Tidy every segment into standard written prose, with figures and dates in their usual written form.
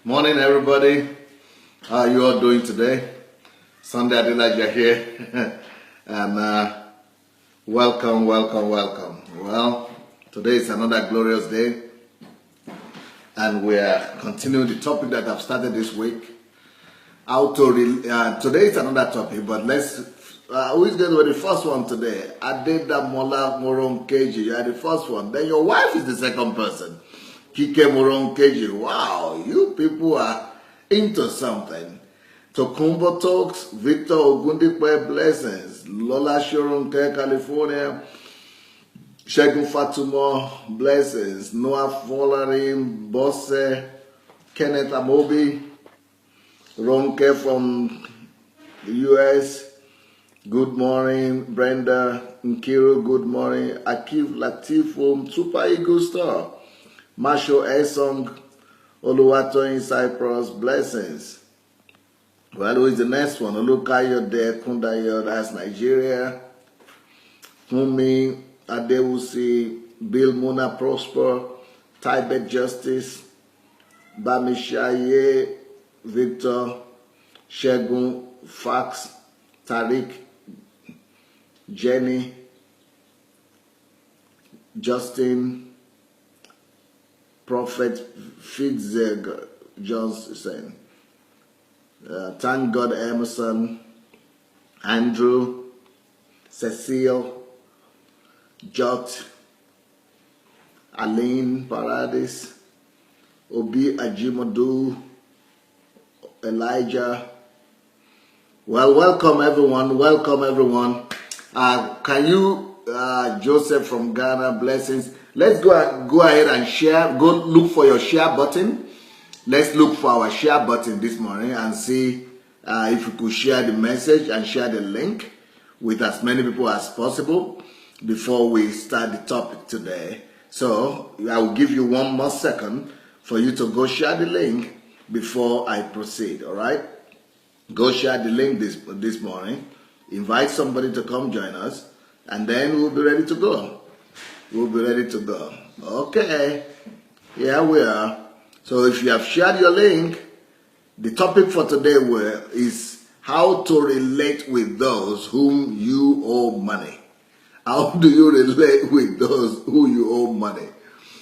Morning, everybody. How are you all doing today? Sandey Adelaja here. and welcome. Well, today is another glorious day. And we are continuing the topic that I've started this week. Today is another topic, but let's... who is going to be the first one today? Adeda Mola Moron Keji. You are the first one. Then your wife is the second person. Kike Moron Keji. Wow, you people are into something. Tokumbo Talks, Victor Ogundikwe, blessings. Lola Shoronke, California. Shegun Fatumo, blessings. Noah Folarin, Bosse, Kenneth Amobi, Ronke from the US. Good morning, Brenda Nkiru, good morning. Akif Latifum, Super Eagle Star. Marshall Esong, Oluwato in Cyprus, blessings. Well, who is the next one? Olukayo De Kundayo, that's Nigeria. Fumi Adewusi, Bill Muna Prosper, Tibet Justice, Bamishaye, Victor, Shegun Fax, Tariq, Jenny, Justin, Prophet Fitzeg Johnson, Thank God Emerson, Andrew, Cecile, Jot, Aline Paradis, Obi Ajimodu, Elijah. Well, welcome everyone. Can you, Joseph from Ghana, blessings. Let's go ahead and share. Go look for your share button. Let's look for our share button this morning and see if we could share the message and share the link with as many people as possible before we start the topic today. So I will give you 1 more second for you to go share the link before I proceed, all right? Go share the link this morning. Invite somebody to come join us, and then we'll be ready to go. Okay, here we are. So if you have shared your link, the topic for today is how to relate with those whom you owe money. How do you relate with those who you owe money?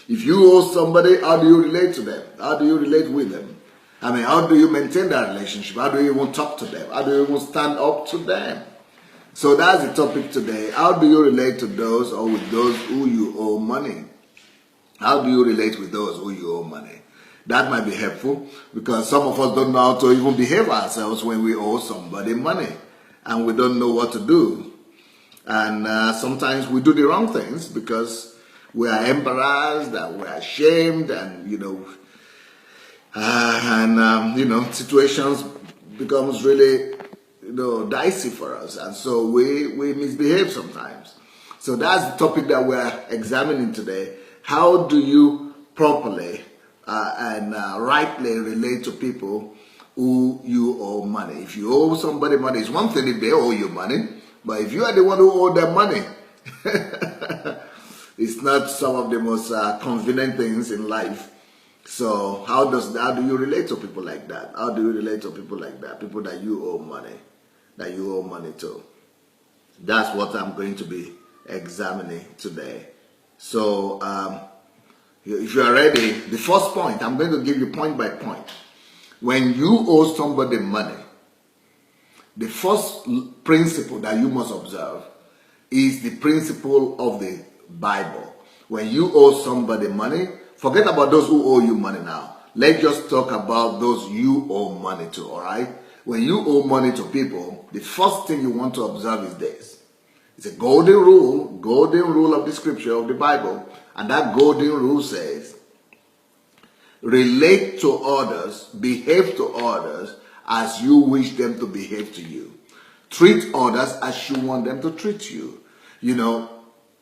If you owe somebody, how do you relate to them? How do you relate with them? I mean, how do you maintain that relationship? How do you even talk to them? How do you even stand up to them? So that's the topic today. How do you relate to those or with those who you owe money? How do you relate with those who you owe money? That might be helpful because some of us don't know how to even behave ourselves when we owe somebody money and we don't know what to do. And sometimes we do the wrong things because we are embarrassed and we are ashamed and, situations becomes really, dicey for us. And so we misbehave sometimes. So that's the topic that we're examining today. How do you properly and rightly relate to people who you owe money? If you owe somebody money, it's one thing if they owe you money. But if you are the one who owe them money, it's not some of the most convenient things in life. So how do you relate to people like that? How do you relate to people like that? People that you owe money to. That's what I'm going to be examining today. So if you are ready, the first point, I'm going to give you point by point. When you owe somebody money, the first principle that you must observe is the principle of the Bible. When you owe somebody money, forget about those who owe you money now. Let's just talk about those you owe money to, all right? When you owe money to people, the first thing you want to observe is this. It's a golden rule of the scripture, of the Bible. And that golden rule says, relate to others, behave to others as you wish them to behave to you. Treat others as you want them to treat you.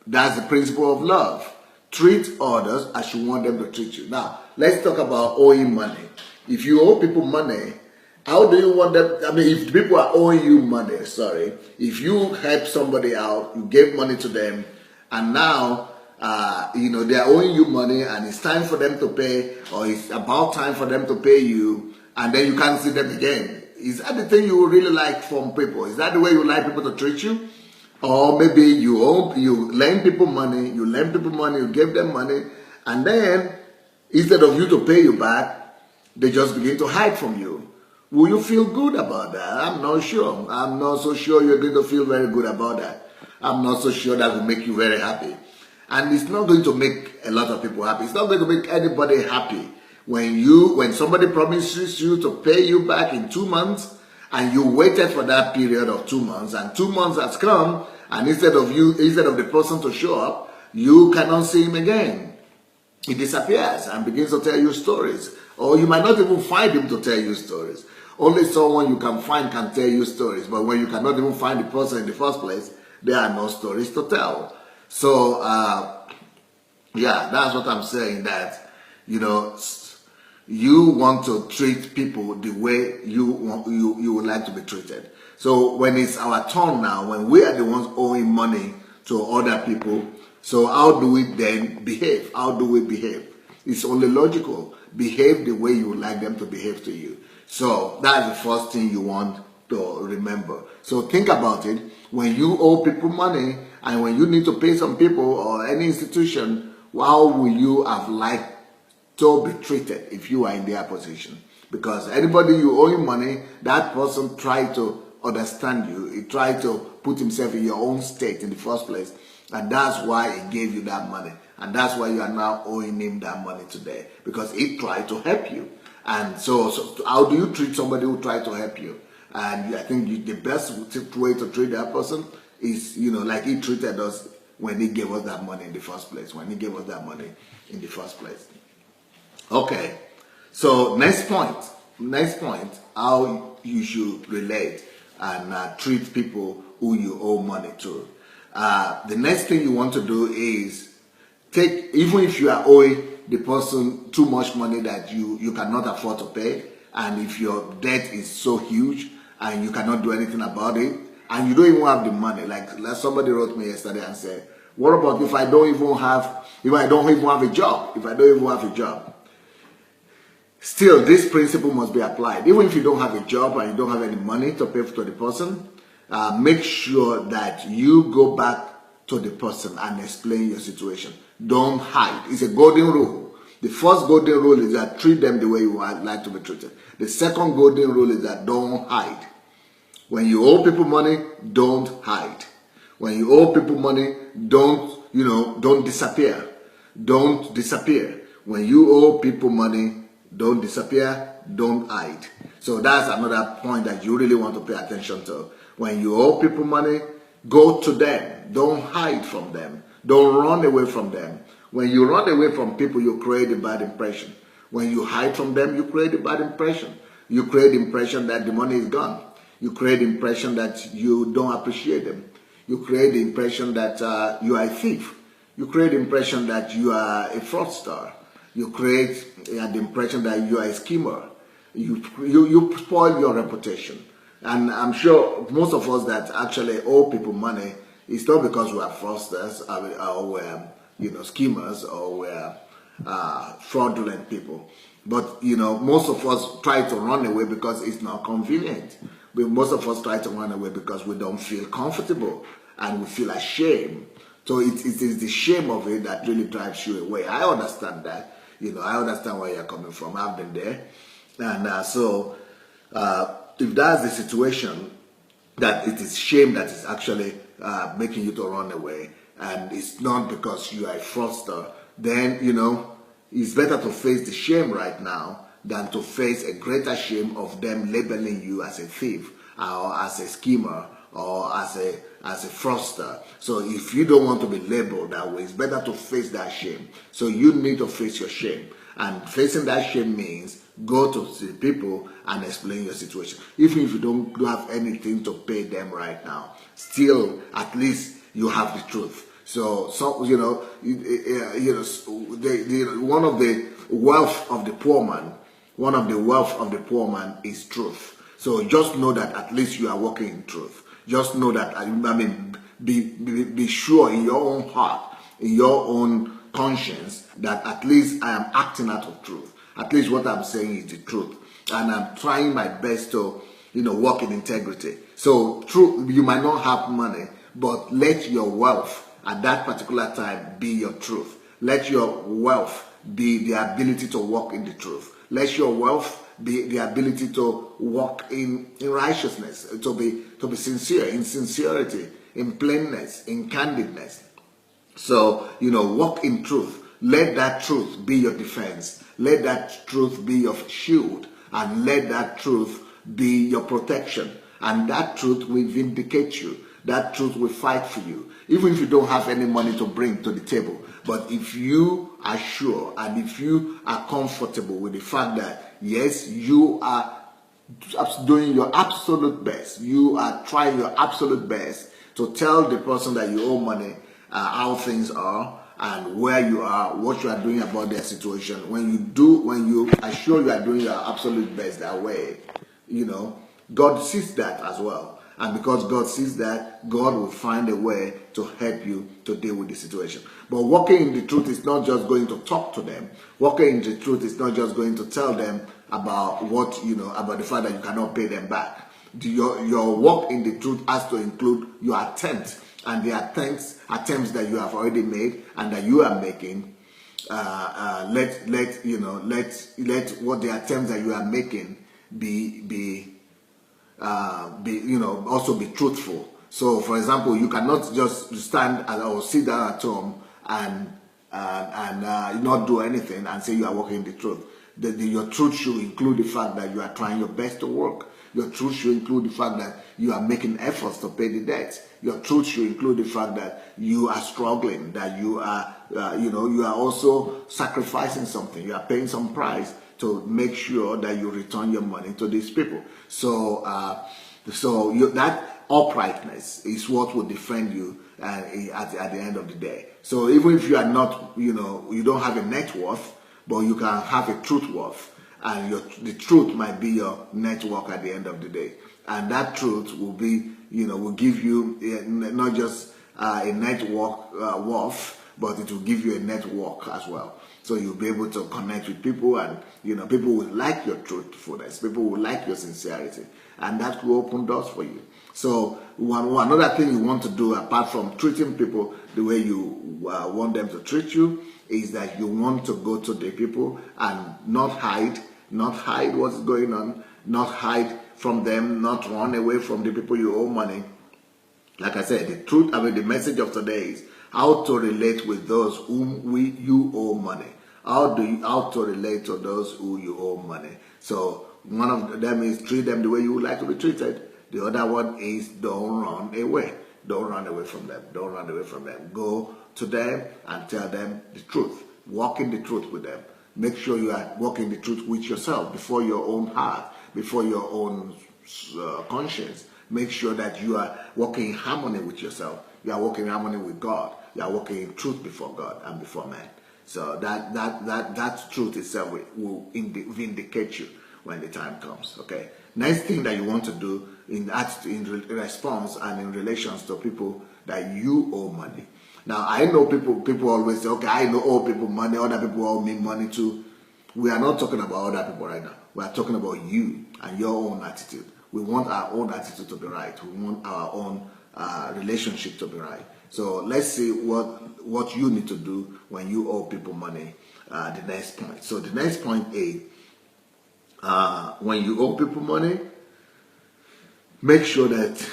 That's the principle of love. Treat others as you want them to treat you. Now, let's talk about owing money. If you owe people money, how do you want them? I mean, if people are owing you money, if you help somebody out, you gave money to them, and now you know, they are owing you money and it's time for them to pay, or it's about time for them to pay you, and then you can't see them again. Is that the thing you really like from people? Is that the way you like people to treat you? Or maybe you lend people money, you give them money, and then instead of you to pay you back, they just begin to hide from you. Will you feel good about that? I'm not sure. I'm not so sure you're going to feel very good about that. I'm not so sure that will make you very happy. And it's not going to make a lot of people happy. It's not going to make anybody happy when somebody promises you to pay you back in 2 months, and you waited for that period of 2 months, and 2 months has come, and instead of the person to show up, you cannot see him again. He disappears and begins to tell you stories. Or you might not even find him to tell you stories. Only someone you can find can tell you stories. But when you cannot even find the person in the first place, there are no stories to tell. So, yeah, that's what I'm saying, that, you know, you want to treat people the way you would like to be treated. So when it's our turn now, when we are the ones owing money to other people, so how do we then behave? How do we behave? It's only logical. Behave the way you would like them to behave to you. So that's the first thing you want to remember. So think about it. When you owe people money, and when you need to pay some people or any institution, how will you have liked to be treated if you are in their position? Because anybody you owe him money, that person tried to understand you. He tried to put himself in your own state in the first place. And that's why he gave you that money. And that's why you are now owing him that money today. Because he tried to help you. And so how do you treat somebody who tried to help you? And I think the best way to treat that person is, you know, like he treated us when he gave us that money in the first place. Okay. So next point, how you should relate and treat people who you owe money to. The next thing you want to do is even if you are owing the person too much money that you cannot afford to pay, and if your debt is so huge and you cannot do anything about it, and you don't even have the money, like somebody wrote me yesterday and said, what about if I don't even have a job? Still, this principle must be applied. Even if you don't have a job and you don't have any money to pay to the person, make sure that you go back to the person and explain your situation. Don't hide. It's a golden rule. The first golden rule is that treat them the way you would like to be treated. The second golden rule is that don't hide. When you owe people money, don't hide. When you owe people money, don't disappear. Don't disappear. When you owe people money, don't disappear, don't hide. So that's another point that you really want to pay attention to. When you owe people money, go to them. Don't hide from them. Don't run away from them. When you run away from people, you create a bad impression. When you hide from them, you create a bad impression. You create the impression that the money is gone. You create the impression that you don't appreciate them. You create the impression that you are a thief. You create the impression that you are a fraudster. You create the impression that you are a schemer. You spoil your reputation. And I'm sure most of us that actually owe people money, it's not because we are fraudsters or we're schemers or we're fraudulent people. But most of us try to run away because it's not convenient. Most of us try to run away because we don't feel comfortable and we feel ashamed. So it is the shame of it that really drives you away. I understand that. I understand where you're coming from. I've been there. And if that's the situation, that it is shame that is actually making you to run away, and it's not because you are a fraudster, then, it's better to face the shame right now than to face a greater shame of them labeling you as a thief or as a schemer or as a fraudster. So if you don't want to be labeled that way, it's better to face that shame. So you need to face your shame. And facing that shame means go to the people and explain your situation. Even if you don't have anything to pay them right now, still at least you have the truth. So one of the wealth of the poor man is truth. So just know that at least you are walking in truth. Just know that, be sure in your own heart, in your own conscience that at least I am acting out of truth. At least what I'm saying is the truth. And I'm trying my best to, work in integrity. So true, you might not have money, but let your wealth at that particular time be your truth. Let your wealth be the ability to walk in the truth. Let your wealth be the ability to walk in righteousness, to be sincere, in sincerity, in plainness, in candidness. So, walk in truth. Let that truth be your defense. Let that truth be your shield. And let that truth be your protection. And that truth will vindicate you. That truth will fight for you. Even if you don't have any money to bring to the table. But if you are sure and if you are comfortable with the fact that, yes, you are doing your absolute best. You are trying your absolute best to tell the person that you owe money how things are and where you are, what you are doing about their situation. When you assure you are doing your absolute best that way, God sees that as well. And because God sees that, God will find a way to help you to deal with the situation. But walking in the truth is not just going to talk to them. Walking in the truth is not just going to tell them about what, about the fact that you cannot pay them back. Your walk in the truth has to include your attempt. And the attempts that you have already made and that you are making, let what the attempts that you are making be also be truthful. So, for example, you cannot just stand or sit down at home and not do anything and say you are working the truth. Your truth should include the fact that you are trying your best to work. Your truth should include the fact that you are making efforts to pay the debt. Your truth should include the fact that you are struggling, that you are, you are also sacrificing something. You are paying some price to make sure that you return your money to these people. So, that uprightness is what will defend you at the end of the day. So even if you are not, you don't have a net worth, but you can have a truth worth. And the truth might be your network at the end of the day. And that truth will be, will give you not just a network worth, but it will give you a network as well. So you'll be able to connect with people and, people will like your truthfulness. People will like your sincerity. And that will open doors for you. So another thing you want to do, apart from treating people the way you want them to treat you, is that you want to go to the people and not hide what's going on, not hide from them, not run away from the people you owe money. Like I said, the message of today is how to relate with those whom you owe money. How to relate to those who you owe money. So one of them is treat them the way you would like to be treated. The other one is don't run away. Don't run away from them. Don't run away from them. Go to them and tell them the truth. Walk in the truth with them. Make sure you are walking the truth with yourself, before your own heart, before your own conscience. Make sure that you are walking in harmony with yourself. You are walking in harmony with God. You are walking in truth before God and before man. So that truth itself will vindicate you when the time comes. Okay. Next thing that you want to do in response and in relations to people that you owe money. Now, I know people always say, okay, I owe people money, other people owe me money too. We are not talking about other people right now. We are talking about you and your own attitude. We want our own attitude to be right. We want our own relationship to be right. So let's see what you need to do when you owe people money, the next point. So the next point is, when you owe people money, make sure that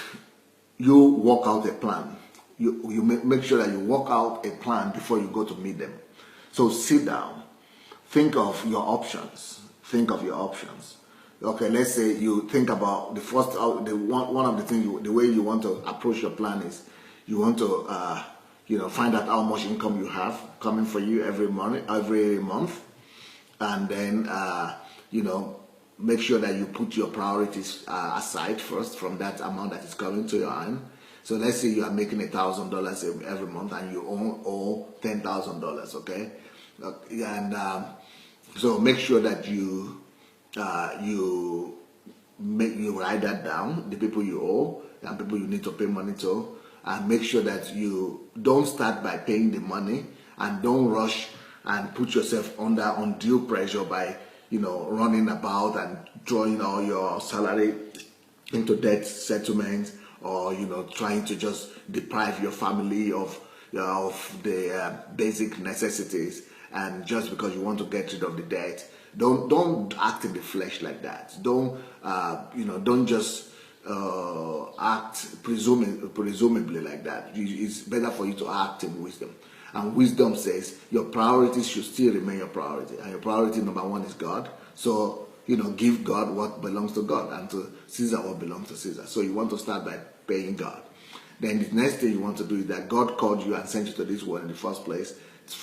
you work out a plan. You make sure that you work out a plan before you go to meet them. So sit down, think of your options. Think of your options. Okay, let's say you think about the first, one of the things, the way you want to approach your plan is you want to, find out how much income you have coming for you every month, and then, make sure that you put your priorities aside first from that amount that is coming to your hand. So let's say you are making $1,000 every month and you owe $10,000, okay? And so make sure that you write that down, the people you owe and people you need to pay money to, make sure that you don't start by paying the money, and don't rush and put yourself under undue pressure by, running about and throwing all your salary into debt settlements, or trying to just deprive your family of the basic necessities, and just because you want to get rid of the debt. Don't act in the flesh like that. Don't just act presumably like that. It's better for you to act in wisdom. And wisdom says your priorities should still remain your priority. And your priority number one is God. So, give God what belongs to God, and to Caesar what belongs to Caesar. So you want to start by paying God. Then the next thing you want to do is that God called you and sent you to this world in the first place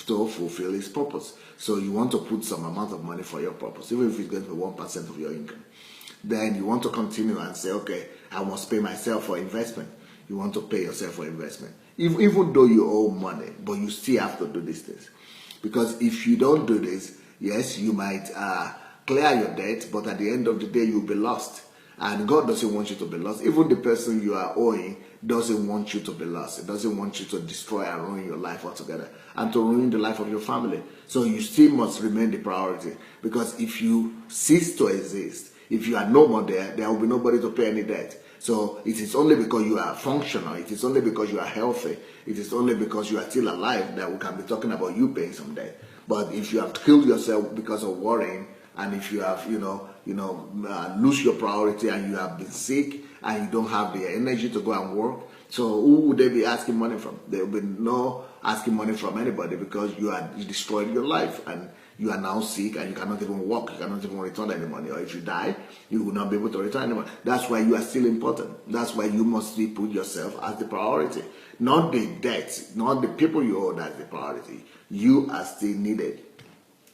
to fulfill his purpose. So you want to put some amount of money for your purpose, even if it's going to be 1% of your income. Then you want to continue and say, okay, I must pay myself for investment. You want to pay yourself for investment. Even though you owe money, but you still have to do these things. Because if you don't do this, yes, you might clear your debt, but at the end of the day, you'll be lost. And God doesn't want you to be lost. Even the person you are owing doesn't want you to be lost. It doesn't want you to destroy and ruin your life altogether, and to ruin the life of your family. So you still must remain the priority. Because if you cease to exist, if you are no more there will be nobody to pay any debt. So it is only because you are functional, it is only because you are healthy, it is only because you are still alive that we can be talking about you paying some debt. But if you have killed yourself because of worrying, and if you have, lose your priority, and you have been sick, and you don't have the energy to go and work, so who would they be asking money from? There will be no asking money from anybody, because you destroyed your life, and you are now sick, and you cannot even walk, you cannot even return any money. Or if you die, you will not be able to return any money. That's why you are still important. That's why you must still put yourself as the priority. Not the debt, not the people you owe as the priority. You are still needed.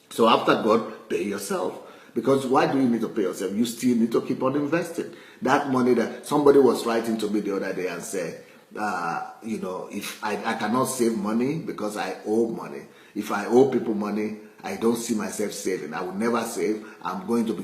So after God, pay yourself. Because why do you need to pay yourself? You still need to keep on investing. That money that somebody was writing to me the other day and said, if I cannot save money because I owe money. If I owe people money, I don't see myself saving. I will never save. I'm going to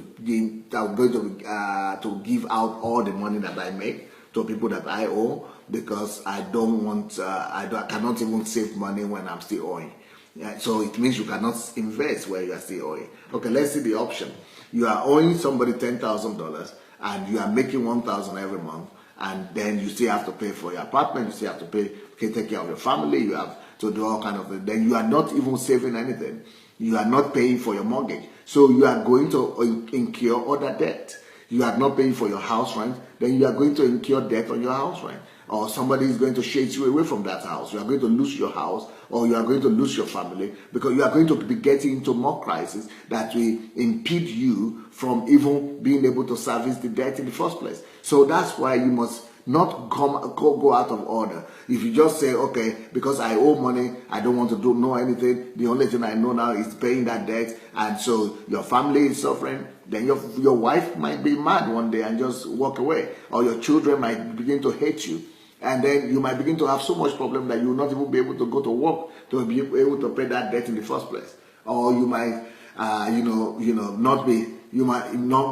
give out all the money that I make to people that I owe, because I don't want. I cannot even save money when I'm still owing. Yeah, so it means you cannot invest where you are still owing. Okay, let's see the option. You are owing somebody $10,000, and you are making $1,000 every month, and then you still have to pay for your apartment. You still have to take care of your family. You have to do all kind of things. Then you are not even saving anything. You are not paying for your mortgage. So you are going to incur other debt. You are not paying for your house rent. Then you are going to incur debt on your house rent. Or somebody is going to chase you away from that house. You are going to lose your house, or you are going to lose your family, because you are going to be getting into more crisis that will impede you from even being able to service the debt in the first place. So that's why you must not go out of order. If you just say, okay, because I owe money, I don't want to know anything, the only thing I know now is paying that debt, and so your family is suffering, then your wife might be mad one day and just walk away, or your children might begin to hate you, and then you might begin to have so much problem that you will not even be able to go to work to be able to pay that debt in the first place. Or you might not be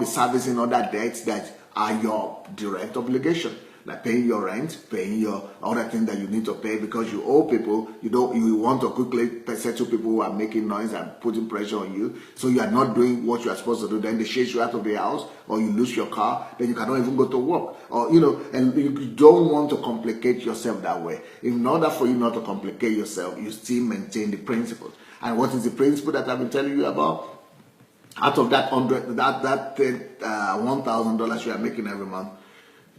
servicing other debts that are your direct obligation, like paying your rent, paying your other things that you need to pay because you owe people. You want to quickly settle people who are making noise and putting pressure on you. So you are not doing what you are supposed to do. Then they chase you out of the house, or you lose your car. Then you cannot even go to work. Or and you don't want to complicate yourself that way. In order for you not to complicate yourself, you still maintain the principles. And what is the principle that I've been telling you about? Out of that $1,000 you are making every month,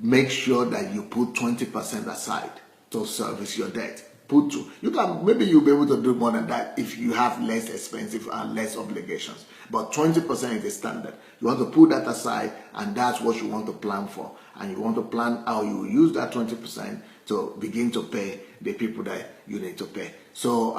make sure that you put 20% aside to service your debt. Maybe you'll be able to do more than that if you have less expensive and less obligations. But 20% is the standard. You want to put that aside, and that's what you want to plan for. And you want to plan how you use that 20% to begin to pay the people that you need to pay. So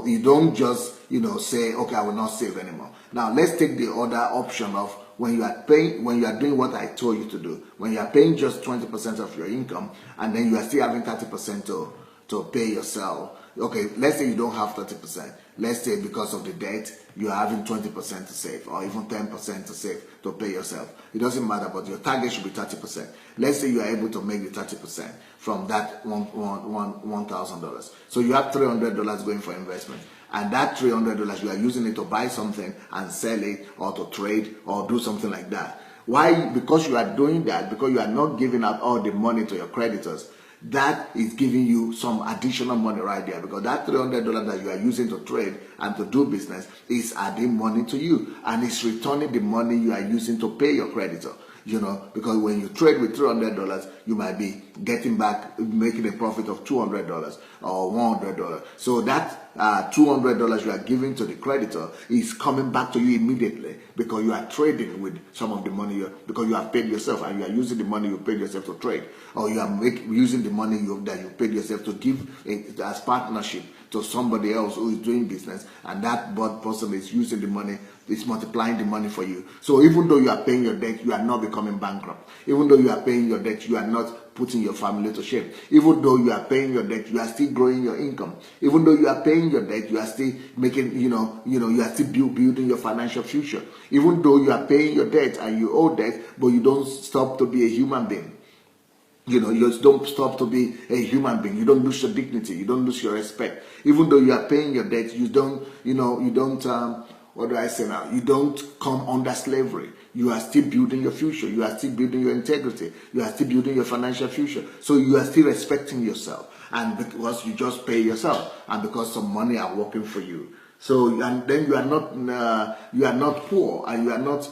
you don't just say, okay, I will not save anymore. Now let's take the other option of when you are doing what I told you to do, when you are paying just 20% of your income, and then you are still having 30% to pay yourself, okay, let's say you don't have 30%. Let's say because of the debt, you're having 20% to save, or even 10% to save to pay yourself. It doesn't matter, but your target should be 30%. Let's say you are able to make the 30% from that $1,000. So you have $300 going for investment. And that $300, you are using it to buy something and sell it, or to trade, or do something like that. Why? Because you are doing that, because you are not giving out all the money to your creditors. That is giving you some additional money right there, because that $300 that you are using to trade and to do business is adding money to you, and it's returning the money you are using to pay your creditor. You know, because when you trade with $300, you might be getting back, making a profit of $200 or $100. So that $200 you are giving to the creditor is coming back to you immediately, because you are trading with some of the money, because you have paid yourself, and you are using the money you paid yourself to trade, or you are using the money that you paid yourself to give as partnership to somebody else who is doing business, and that person is using the money, it's multiplying the money for you. So even though you are paying your debt, you are not becoming bankrupt. Even though you are paying your debt, you are not putting your family to shame. Even though you are paying your debt, you are still growing your income. Even though you are paying your debt, you are still making, you are still building your financial future. Even though you are paying your debt and you owe debt, but you don't stop to be a human being. You don't stop to be a human being. You don't lose your dignity. You don't lose your respect. Even though you are paying your debt, you don't what do I say now? You don't come under slavery. You are still building your future. You are still building your integrity. You are still building your financial future. So you are still respecting yourself. And because you just pay yourself, and because some money are working for you. So, and then you are not poor, and you are not,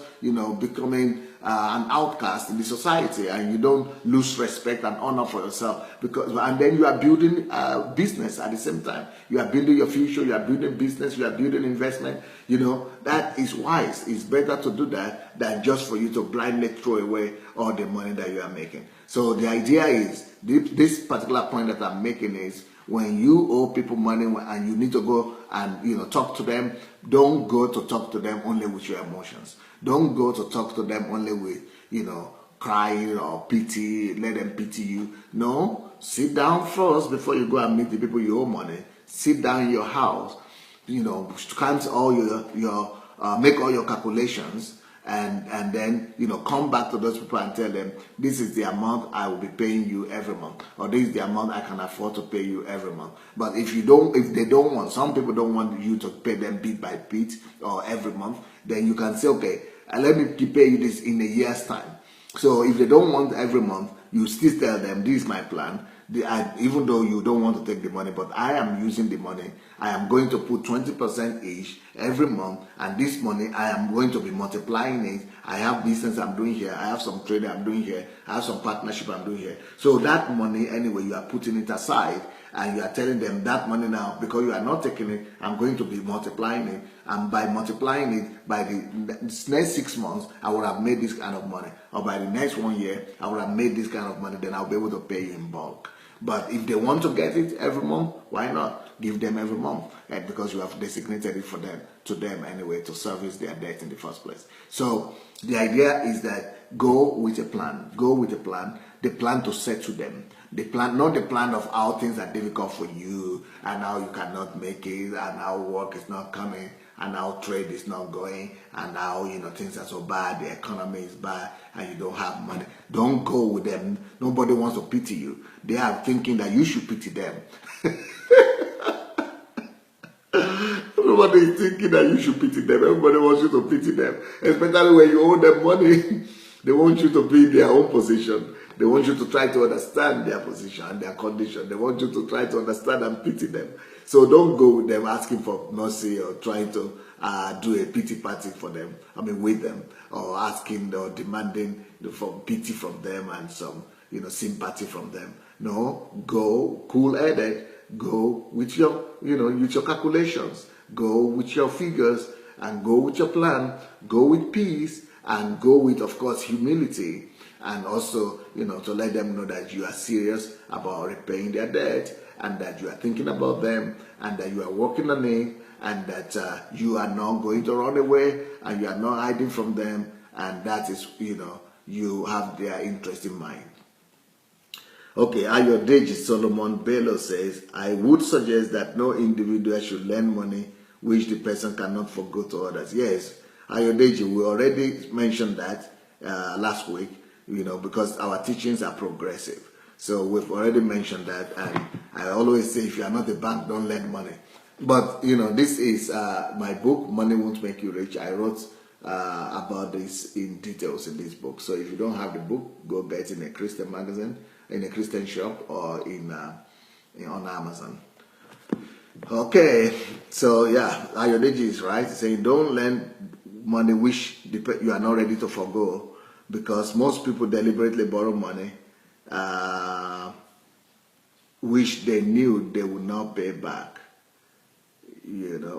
becoming an outcast in the society, and you don't lose respect and honor for yourself, and then you are building business at the same time. You are building your future, you are building business, you are building investment. That is wise. It's better to do that than just for you to blindly throw away all the money that you are making. So the idea is, this particular point that I'm making is, when you owe people money and you need to go and talk to them, don't go to talk to them only with your emotions. Don't go to talk to them only with crying or pity, let them pity you. No, sit down first before you go and meet the people you owe money. Sit down in your house, count all your make all your calculations. And then come back to those people and tell them, this is the amount I will be paying you every month, or this is the amount I can afford to pay you every month. But if they don't want, some people don't want you to pay them bit by bit or every month, then you can say, okay, let me pay you this in a year's time. So if they don't want every month, you still tell them, this is my plan. Even though you don't want to take the money, but I am using the money. I am going to put 20% each every month, and this money I am going to be multiplying it. I have business I'm doing here. I have some trading I'm doing here. I have some partnership I'm doing here. So that money, anyway, you are putting it aside, and you are telling them that money now, because you are not taking it, I'm going to be multiplying it. And by multiplying it, by the next 6 months, I would have made this kind of money. Or by the next 1 year, I would have made this kind of money. Then I'll be able to pay you in bulk. But if they want to get it every month, why not? Give them every month, because you have designated it to them anyway, to service their debt in the first place. So the idea is that go with a plan. Go with a plan. The plan to settle them. The plan, not the plan of how things are difficult for you, and how you cannot make it, and how work is not coming, and how trade is not going, and how things are so bad, the economy is bad, and you don't have money. Don't go with them. Nobody wants to pity you. They are thinking that you should pity them. Everybody is thinking that you should pity them. Everybody wants you to pity them, especially when you owe them money. They want you to be in their own position. They want you to try to understand their position and their condition. They want you to try to understand and pity them. So don't go with them asking for mercy or trying to do a pity party for them. With them, or asking or demanding for pity from them and some sympathy from them. No, go cool-headed. Go with your with your calculations. Go with your figures, and go with your plan. Go with peace, and go with, of course, humility. And also, to let them know that you are serious about repaying their debt, and that you are thinking about them, and that you are working on it, and that you are not going to run away, and you are not hiding from them, and that is, you have their interest in mind. Okay, Ayodeji Solomon Bello says, I would suggest that no individual should lend money which the person cannot forgo to others. Yes, Ayodeji, we already mentioned that last week, because our teachings are progressive. So we've already mentioned that, and I always say, if you are not a bank, don't lend money. But, this is my book, Money Won't Make You Rich. I wrote about this in details in this book. So if you don't have the book, go get it in a Christian magazine, in a Christian shop, or on Amazon. Okay, so yeah, Ayodeji is right, saying don't lend money which you are not ready to forgo, because most people deliberately borrow money which they knew they would not pay back.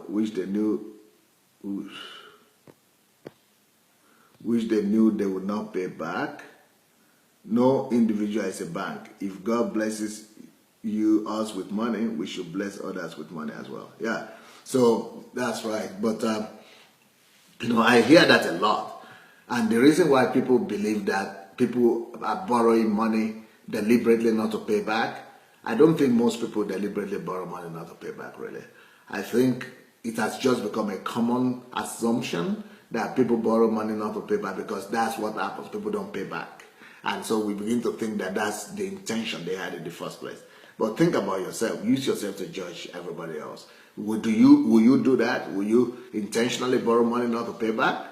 Which they knew they would not pay back. No individual is a bank. If God blesses us with money, we should bless others with money as well. Yeah, so that's right. But I hear that a lot, and the reason why people believe that people are borrowing money deliberately not to pay back, I don't think most people deliberately borrow money not to pay back, really. I think it has just become a common assumption that people borrow money not to pay back because that's what happens. People don't pay back. And so we begin to think that that's the intention they had in the first place. But think about yourself. Use yourself to judge everybody else. Will you do that? Will you intentionally borrow money not to pay back?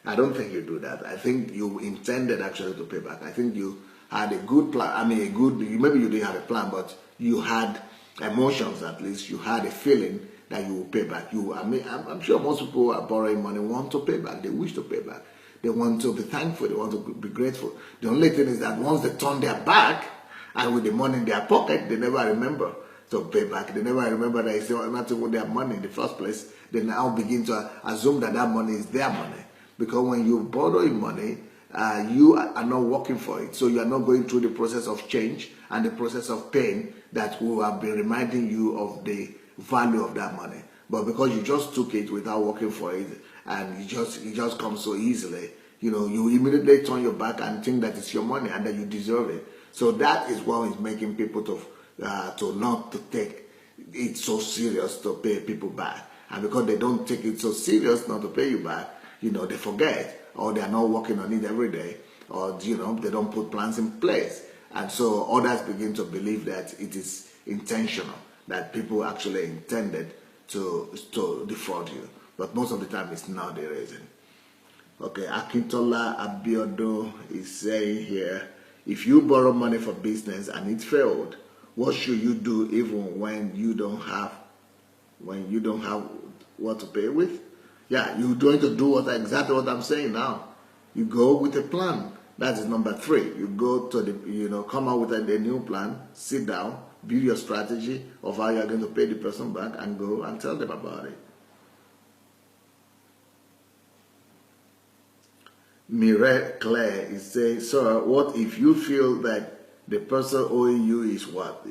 I don't think you do that. I think you intended actually to pay back. I think you had a good plan. Maybe you didn't have a plan, but you had emotions at least. You had a feeling that you will pay back. I'm sure most people who are borrowing money want to pay back. They wish to pay back. They want to be thankful. They want to be grateful. The only thing is that once they turn their back and with the money in their pocket, they never remember to pay back. They never remember that it's nothing with their money in the first place. They now begin to assume that money is their money. Because when you borrow money, you are not working for it. So you are not going through the process of change and the process of pain that will have been reminding you of the value of that money. But because you just took it without working for it, and it just comes so easily, you immediately turn your back and think that it's your money and that you deserve it. So that is what is making people to not to take it so serious to pay people back. And because they don't take it so serious not to pay you back, they forget, or they are not working on it every day, or they don't put plans in place. And so others begin to believe that it is intentional, that people actually intended to defraud you. But most of the time it's not the reason. Okay, Akintola Abiodo is saying here, if you borrow money for business and it failed, what should you do even when you don't have what to pay with? Yeah, you're going to do exactly what I'm saying now. You go with a plan. That is number 3. You go to come out with a new plan, sit down, build your strategy of how you're going to pay the person back, and go and tell them about it. Mireille Claire is saying, sir, what if you feel that the person owing you is what?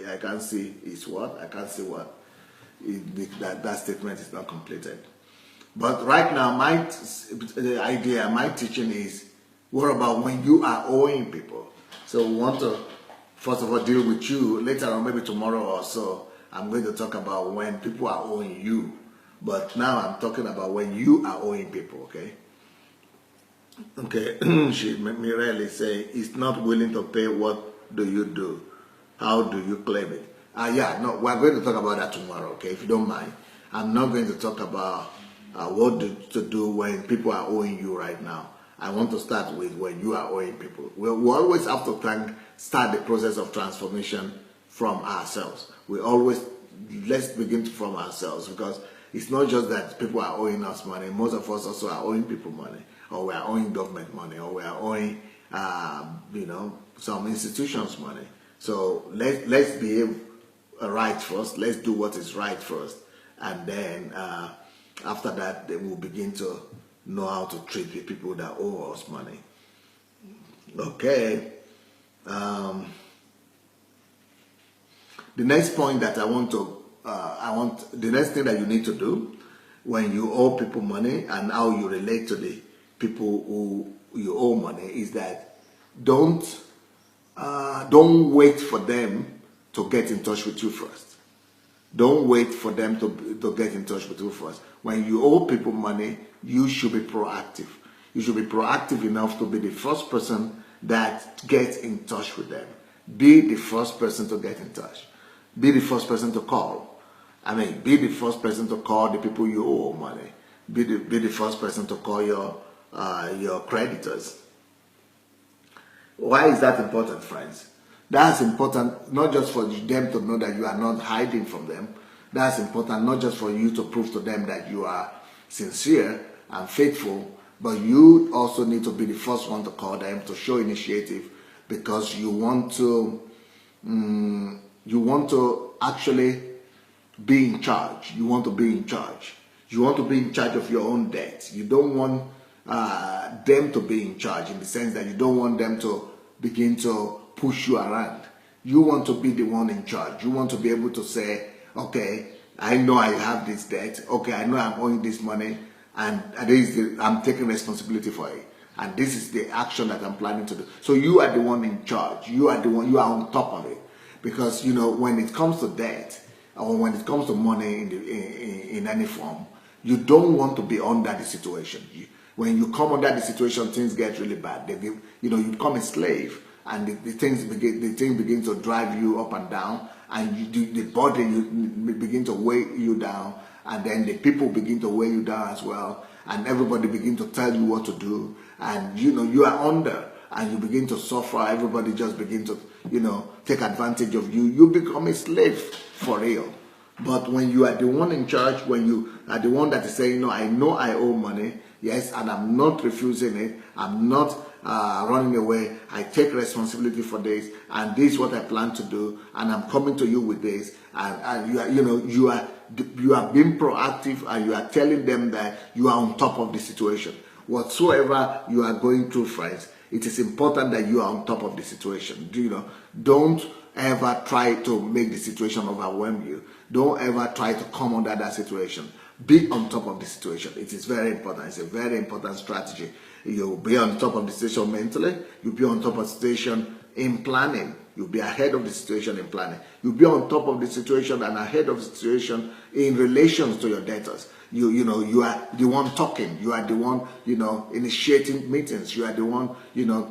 I can't see is what? I can't see what? That statement is not completed. But right now, my teaching is, what about when you are owing people? So we want to, first of all, deal with you. Later on, maybe tomorrow or so, I'm going to talk about when people are owing you. But now I'm talking about when you are owing people, okay? Okay, Mireille say, is not willing to pay, what do you do? How do you claim it? We're going to talk about that tomorrow, okay, if you don't mind. I'm not going to talk about what to do when people are owing you right now. I want to start with when you are owing people. We always have to start the process of transformation from ourselves. Let's begin from ourselves, because it's not just that people are owing us money. Most of us also are owing people money, or we are owing government money, or we are owing, some institutions money. So let's behave right first. Let's do what is right first, and then after that, then we'll begin to know how to treat the people that owe us money. Okay. The next point that the next thing that you need to do when you owe people money and how you relate to the people who you owe money is that don't don't wait for them to get in touch with you first. Don't wait for them to get in touch with you first. When you owe people money, you should be proactive. You should be proactive enough to be the first person that gets in touch with them. Be the first person to get in touch. Be the first person to call. Be the first person to call the people you owe money. Be the first person to call your creditors. Why is that important, friends? That's important not just for them to know that you are not hiding from them. That's important not just for you to prove to them that you are sincere and faithful, but you also need to be the first one to call them to show initiative, because you want to actually be in charge. You want to be in charge. You want to be in charge of your own debt. You don't want them to be in charge, in the sense that you don't want them to begin to push you around. You want to be the one in charge. You want to be able to say, okay, I know I have this debt. Okay, I know I'm owing this money, and I'm taking responsibility for it. And this is the action that I'm planning to do. So you are the one in charge. You are the one. You are on top of it, because when it comes to debt, or when it comes to money in any form, you don't want to be under the situation. When you come under the situation, things get really bad. You become a slave, and the thing begins to drive you up and down, and the body begin to weigh you down, and then the people begin to weigh you down as well, and everybody begin to tell you what to do, and you are under, and you begin to suffer. Everybody just begin to take advantage of you. You become a slave for real. But when you are the one in charge, when you are the one that is saying, no, I know I owe money, yes, and I'm not refusing it, I'm not running away, I take responsibility for this, and this is what I plan to do, and I'm coming to you with this, and you are being proactive, and you are telling them that you are on top of the situation. Whatsoever you are going through, friends, it is important that you are on top of the situation. Don't ever try to make the situation overwhelm you. Don't ever try to come under that situation. Be on top of the situation. It is very important. It's a very important strategy. You'll be on top of the situation mentally. You'll be on top of the situation in planning. You'll be ahead of the situation in planning. You'll be on top of the situation and ahead of the situation in relation to your debtors. You are the one talking. You are the one, initiating meetings. You are the one,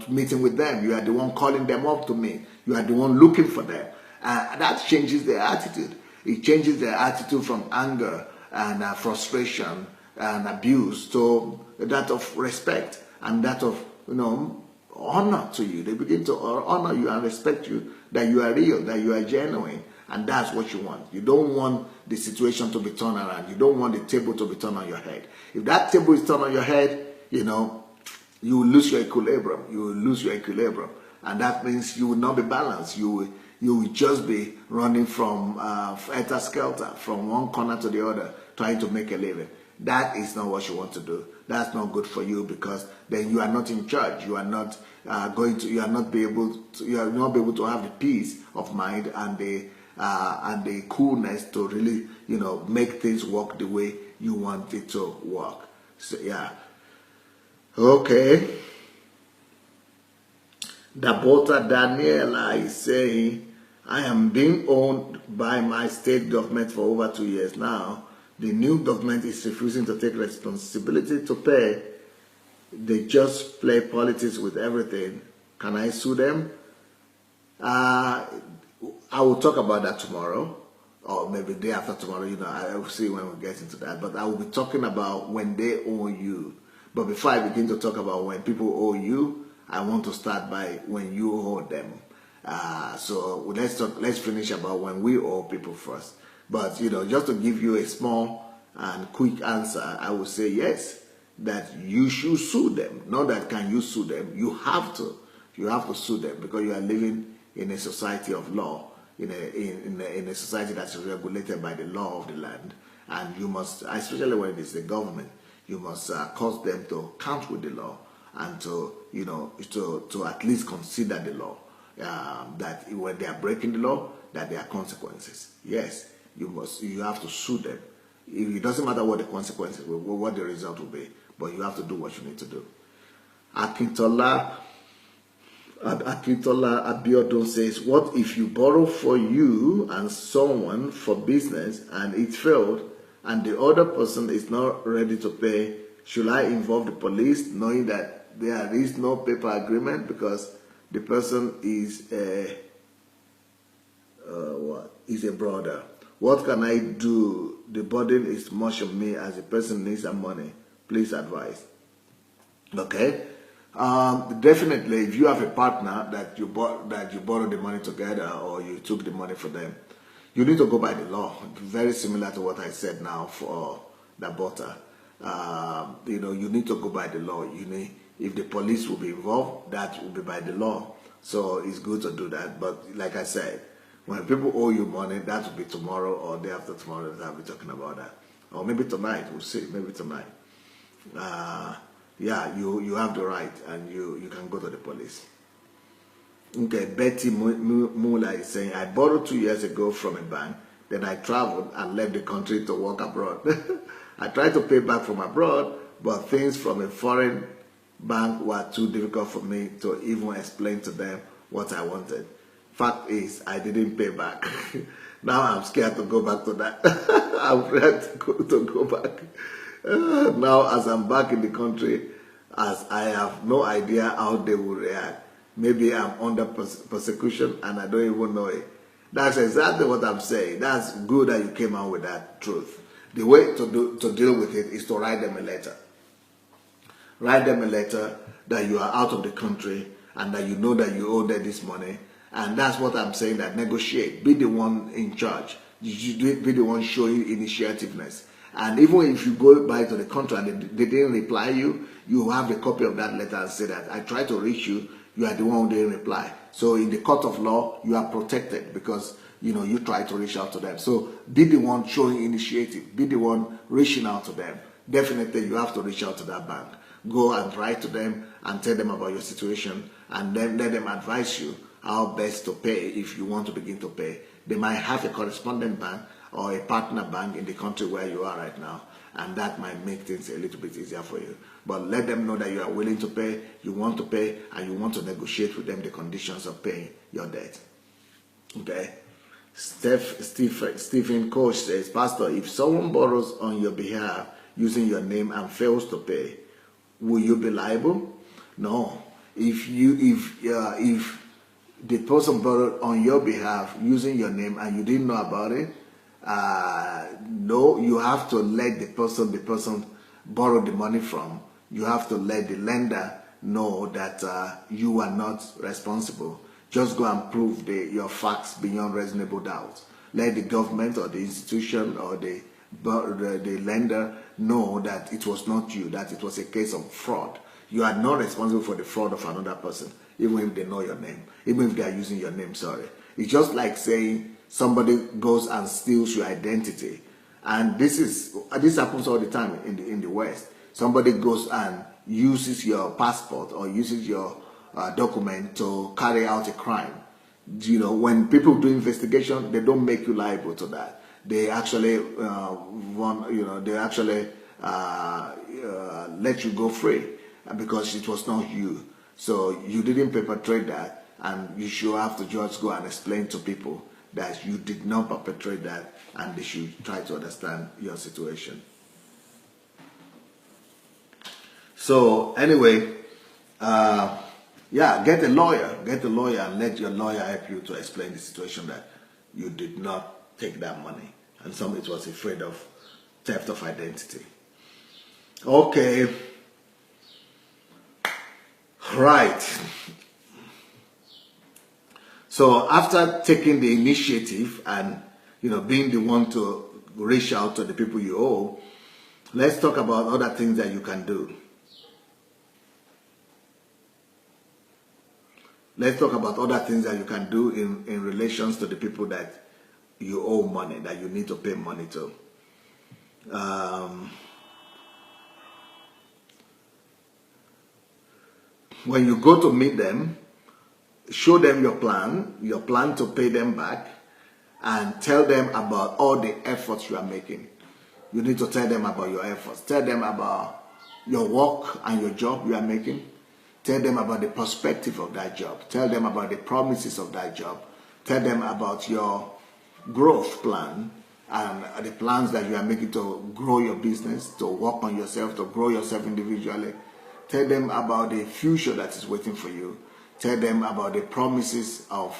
meeting with them. You are the one calling them up to meet. You are the one looking for them. That changes their attitude. It changes their attitude from anger and frustration and abuse to that of respect and that of, honor to you. They begin to honor you and respect you, that you are real, that you are genuine. And that's what you want. You don't want the situation to be turned around. You don't want the table to be turned on your head. If that table is turned on your head, you will lose your equilibrium. You will lose your equilibrium. And that means you will not be balanced. You will just be running from helter-skelter, from one corner to the other, trying to make a living. That is not what you want to do. That's not good for you, because then you are not in charge. You are not you are not be able to have the peace of mind and the coolness to really, make things work the way you want it to work. So, yeah. Okay. Dabota Daniela is saying, I am being owned by my state government for over 2 years now. The new government is refusing to take responsibility to pay. They just play politics with everything. Can I sue them? I will talk about that tomorrow, or maybe the day after tomorrow. I will see when we get into that. But I will be talking about when they owe you. But before I begin to talk about when people owe you, I want to start by when you owe them. So let's finish about when we owe people first. But just to give you a small and quick answer, I would say yes, that you should sue them. Not that can you sue them. You have to. You have to sue them, because you are living in a society of law, in a society that's regulated by the law of the land, and you must, especially when it is the government, you must cause them to count with the law and to to at least consider the law. That when they are breaking the law, that there are consequences. Yes, you have to sue them. It doesn't matter what the consequences, what the result will be, but you have to do what you need to do. Akintola Akintola Abiodun says, what if you borrow for you and someone for business and it failed and the other person is not ready to pay? Should I involve the police knowing that there is no paper agreement because the person is a brother? What can I do? The burden is much on me as the person needs some money. Please advise. Okay. Definitely, if you have a partner that you borrowed the money together or you took the money for them, you need to go by the law. Very similar to what I said now for the butter. You need to go by the law. If the police will be involved, that will be by the law. So it's good to do that. But like I said, when people owe you money, that will be tomorrow or day after tomorrow that I'll be talking about that. Or maybe tonight, we'll see, maybe tonight. Yeah, you have the right and you can go to the police. Okay, Betty Mula is saying, I borrowed 2 years ago from a bank, then I traveled and left the country to work abroad. I tried to pay back from abroad, but things from a foreign bank were too difficult for me to even explain to them what I wanted. Fact is, I didn't pay back. Now I'm scared to go back to that. I'm afraid to go back. Now, as I'm back in the country, as I have no idea how they will react. Maybe I'm under persecution and I don't even know it. That's exactly what I'm saying. That's good that you came out with that truth. The way to deal with it is to write them a letter. Write them a letter that you are out of the country and that you know that you owe them this money. And that's what I'm saying, that negotiate. Be the one in charge. You should be the one showing initiativeness. And even if you go back to the country and they didn't reply you, you have a copy of that letter and say that I tried to reach you, you are the one who didn't reply. So in the court of law, you are protected because you try to reach out to them. So be the one showing initiative. Be the one reaching out to them. Definitely, you have to reach out to that bank. Go and write to them and tell them about your situation and then let them advise you how best to pay if you want to begin to pay. They might have a correspondent bank or a partner bank in the country where you are right now, and that might make things a little bit easier for you. But let them know that you are willing to pay, you want to pay, and you want to negotiate with them the conditions of paying your debt. Okay? Stephen Koch says, Pastor, if someone borrows on your behalf using your name and fails to pay, will you be liable? No. If the person borrowed on your behalf using your name and you didn't know about it, no, you have to let the person borrowed the money from, you have to let the lender know that you are not responsible. Just go and prove your facts beyond reasonable doubt. Let the government or the institution or the lender know that it was not you, that it was a case of fraud. You are not responsible for the fraud of another person, even if they know your name, even if they are using your name, sorry. It's just like saying somebody goes and steals your identity. And this happens all the time in the West. Somebody goes and uses your passport or uses your document to carry out a crime. When people do investigation, they don't make you liable to that. They actually let you go free because it was not you. So you didn't perpetrate that, and you should have to just go and explain to people that you did not perpetrate that, and they should try to understand your situation. So anyway, get a lawyer and let your lawyer help you to explain the situation that you did not take that money and somebody was afraid of theft of identity. Okay. Right. So after taking the initiative and being the one to reach out to the people you owe, let's talk about other things that you can do. Let's talk about other things that you can do in relations to the people that you owe money, that you need to pay money to. When you go to meet them, show them your plan to pay them back, and tell them about all the efforts you are making. You need to tell them about your efforts. Tell them about your work and your job you are making. Tell them about the perspective of that job. Tell them about the promises of that job. Tell them about your growth plan and the plans that you are making to grow your business, to work on yourself, to grow yourself individually. Tell them about the future that is waiting for you. Tell them about the promises of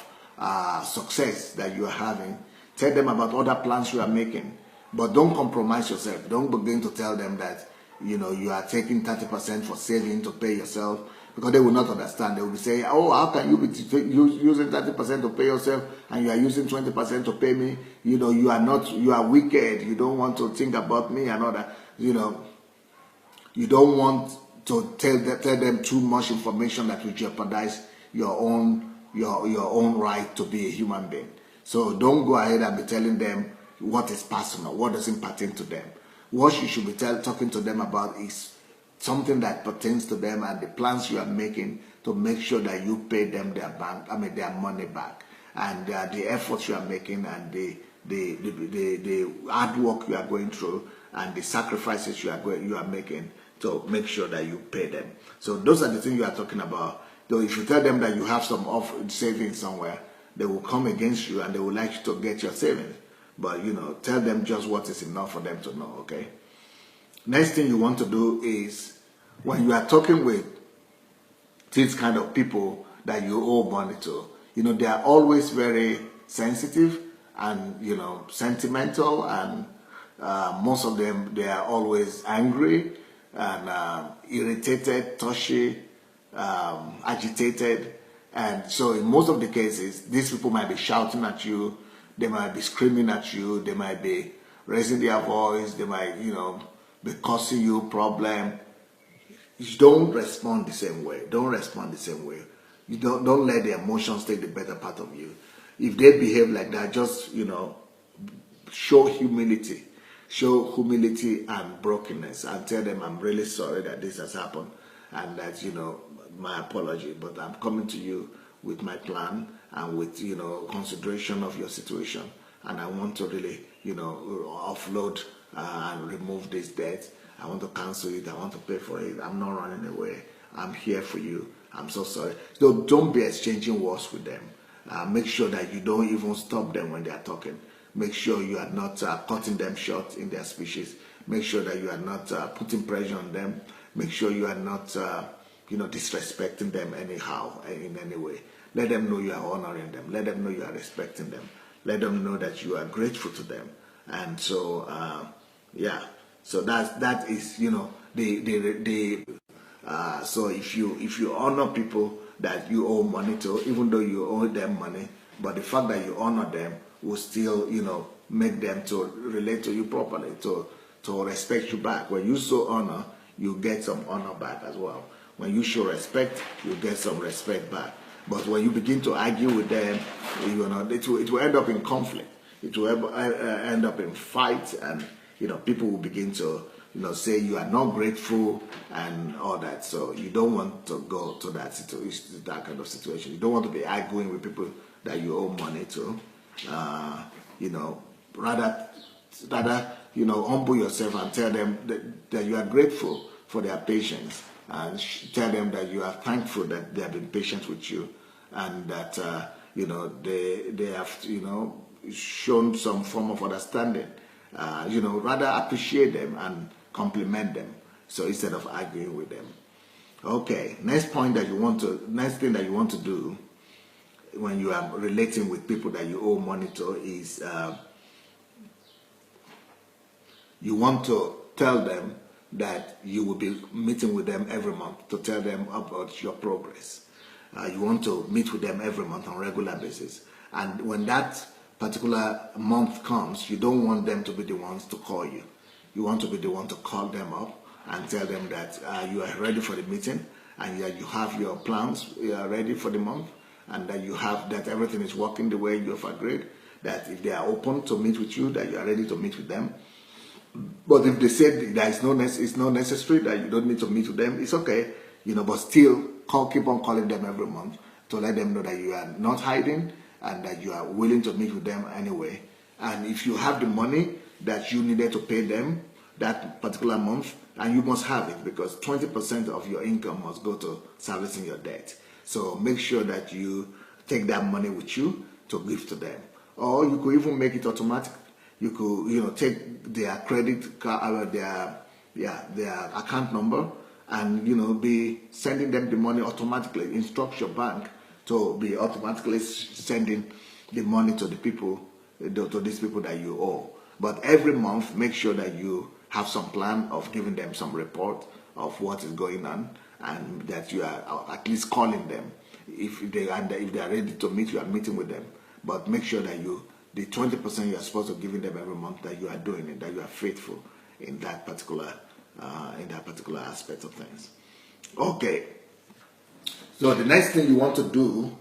success that you are having. Tell them about other plans you are making. But don't compromise yourself. Don't begin to tell them that you are taking 30% for saving to pay yourself, because they will not understand. They will be saying, oh, how can you be using 30% to pay yourself and you are using 20% to pay me? You are wicked. You don't want to think about me and all that. You don't want to tell them too much information that will jeopardize your own right to be a human being. So don't go ahead and be telling them what is personal, what doesn't pertain to them. What you should be talking to them about is something that pertains to them and the plans you are making to make sure that you pay them their money back, and the efforts you are making and the hard work you are going through and the sacrifices you are making to make sure that you pay them. So those are the things you are talking about. Though if you tell them that you have some savings somewhere, they will come against you and they would like you to get your savings. But tell them just what is enough for them to know, okay? Next thing you want to do is, when you are talking with these kind of people that you owe money to, they are always very sensitive and sentimental, and most of them, they are always angry and irritated, touchy, agitated. And so in most of the cases, these people might be shouting at you, they might be screaming at you, they might be raising their voice, they might be causing you problem. You don't respond the same way. Don't respond the same way. You don't let the emotions take the better part of you. If they behave like that, just show humility. Show humility and brokenness and tell them, I'm really sorry that this has happened and that, my apology, but I'm coming to you with my plan and with, consideration of your situation. And I want to really, offload and remove this debt. I want to cancel it. I want to pay for it. I'm not running away. I'm here for you. I'm so sorry. So don't be exchanging words with them. Make sure that you don't even stop them when they are talking. Make sure you are not cutting them short in their speeches. Make sure that you are not putting pressure on them. Make sure you are not, disrespecting them anyhow, in any way. Let them know you are honoring them. Let them know you are respecting them. Let them know that you are grateful to them. And so, so that is, so if you honor people that you owe money to, even though you owe them money, but the fact that you honor them will still, make them to relate to you properly, to respect you back. When you show honor, you get some honor back as well. When you show respect, you get some respect back. But when you begin to argue with them, it will end up in conflict. It will end up in fights, and people will begin to say you are not grateful and all that. So you don't want to go to that situation, that kind of situation. You don't want to be arguing with people that you owe money to. Rather humble yourself and tell them that you are grateful for their patience, and tell them that you are thankful that they have been patient with you, and that they have shown some form of understanding. Rather appreciate them and compliment them. So instead of arguing with them. Okay, next thing that you want to do when you are relating with people that you owe money to is you want to tell them that you will be meeting with them every month to tell them about your progress. You want to meet with them every month on a regular basis. And when that particular month comes, you don't want them to be the ones to call you. You want to be the one to call them up and tell them that you are ready for the meeting, and that you have your plans ready for the month, and that everything is working the way you have agreed, that if they are open to meet with you, that you are ready to meet with them. But if they say that it's not necessary, that you don't need to meet with them, it's okay, but still keep on calling them every month to let them know that you are not hiding and that you are willing to meet with them anyway. And if you have the money that you needed to pay them, that particular month, and you must have it because 20% of your income must go to servicing your debt. So make sure that you take that money with you to give to them. Or you could even make it automatic. You could, take their credit card, their account number, and be sending them the money automatically. Instruct your bank to be automatically sending the money to the people, to these people that you owe. But every month, make sure that you have some plan of giving them some report of what is going on, and that you are at least calling them. If they are ready to meet, you are meeting with them. But make sure that the 20% you are supposed to giving them every month, that you are doing it, that you are faithful in that particular aspect of things. Okay. So the next thing you want to do,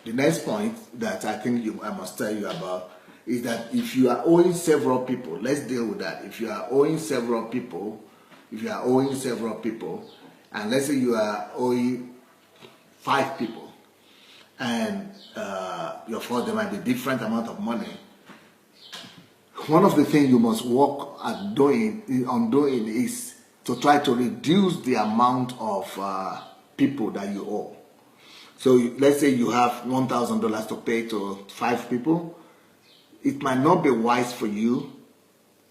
the next point that I think I must tell you about is that if you are owing several people, let's deal with that. If you are owing several people, and let's say you are owing 5 people, and of course there might be different amount of money. One of the things you must work on doing is to try to reduce the amount of people that you owe. So let's say you have $1,000 to pay to 5 people. It might not be wise for you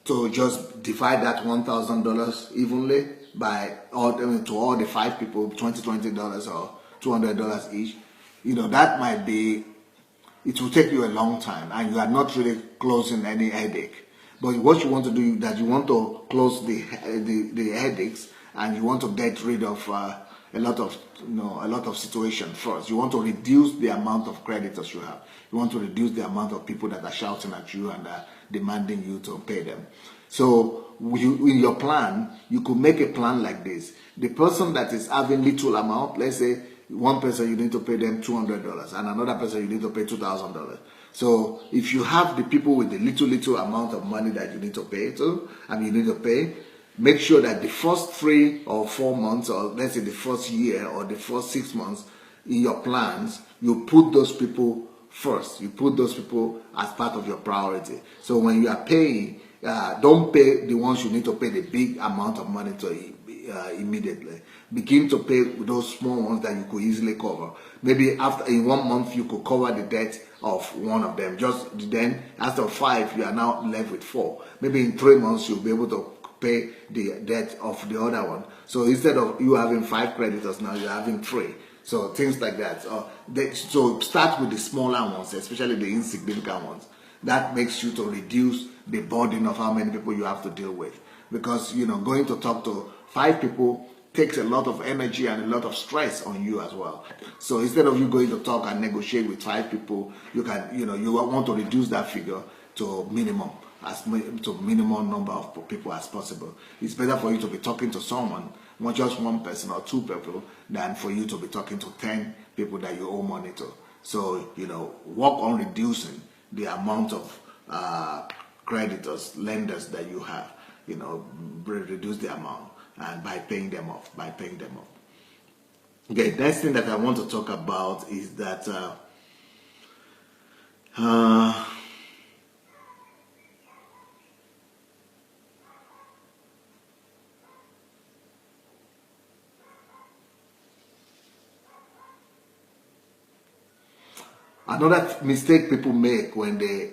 to just divide that $1,000 evenly to all the 5 people, $20 or $200 each. That might be, it will take you a long time, and you are not really closing any headache. But what you want to do is that you want to close the headaches, and you want to get rid of a lot of situations first. You want to reduce the amount of creditors you have. You want to reduce the amount of people that are shouting at you and are demanding you to pay them. So in your plan, you could make a plan like this. The person that is having little amount, let's say one person you need to pay them $200, and another person you need to pay $2,000. So if you have the people with the little amount of money that you need to pay to, and you need to pay, make sure that the first 3 or 4 months, or let's say the first year or the first 6 months in your plans, you put those people first. You put those people as part of your priority. So when you are paying, don't pay the ones you need to pay the big amount of money to immediately. Begin to pay those small ones that you could easily cover. Maybe in 1 month you could cover the debt of one of them. Just then, after 5, you are now left with 4. Maybe in 3 months you'll be able to pay the debt of the other one. So instead of you having 5 creditors, now you're having 3. So things like that. So start with the smaller ones, especially the insignificant ones. That makes you to reduce the burden of how many people you have to deal with. Because going to talk to 5 people takes a lot of energy and a lot of stress on you as well. So instead of you going to talk and negotiate with 5 people, you want to reduce that figure to minimum number of people as possible. It's better for you to be talking to someone, not just 1 person or 2 people, than for you to be talking to 10 people that you owe money to. So work on reducing the amount of creditors, lenders that you have. Reduce the amount, and by paying them off. Okay, next thing that I want to talk about is that another mistake people make when they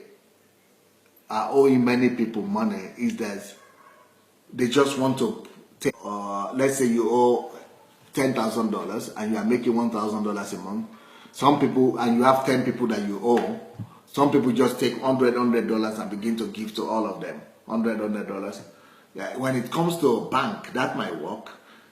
are owing many people money is that they just want to take, let's say you owe $10,000 and you are making $1,000 a month. Some people, and you have 10 people that you owe, some people just take $100 and begin to give to all of them. $100. Yeah, when it comes to a bank, that might work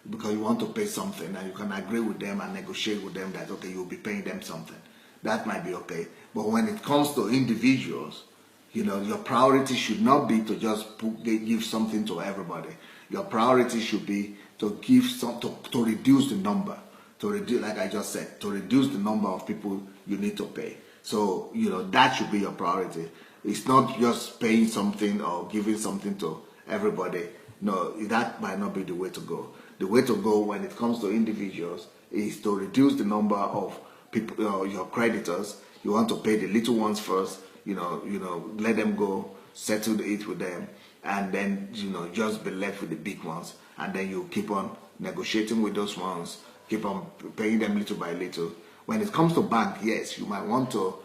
because you want to pay something and you can agree with them and negotiate with them that, okay, you'll be paying them something. That might be okay. But when it comes to individuals, your priority should not be to just give something to everybody. Your priority should be to give to reduce the number, like I just said, to reduce the number of people you need to pay. So that should be your priority. It's not just paying something or giving something to everybody. No, that might not be the way to go. The way to go when it comes to individuals is to reduce the number of people, your creditors. You want to pay the little ones first. Let them go, settle it with them, and then just be left with the big ones, and then you keep on negotiating with those ones, keep on paying them little by little. When it comes to bank, yes, you might want to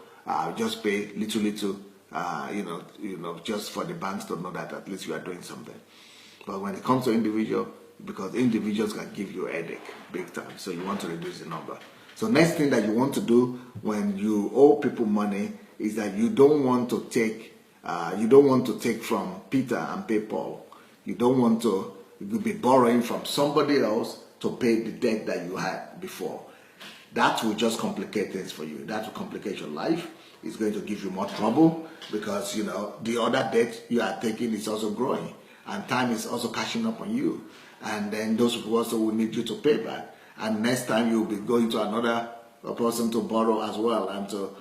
just pay little, just for the banks to know that at least you are doing something. But when it comes to individual, because individuals can give you a headache big time, so you want to reduce the number. So next thing that you want to do when you owe people money is that you don't want to take from Peter and pay Paul. You don't want to be borrowing from somebody else to pay the debt that you had before. That will just complicate things for you. That will complicate your life. It's going to give you more trouble because the other debt you are taking is also growing, and time is also catching up on you. And then those people also will need you to pay back. And next time you'll be going to another person to borrow as well, and to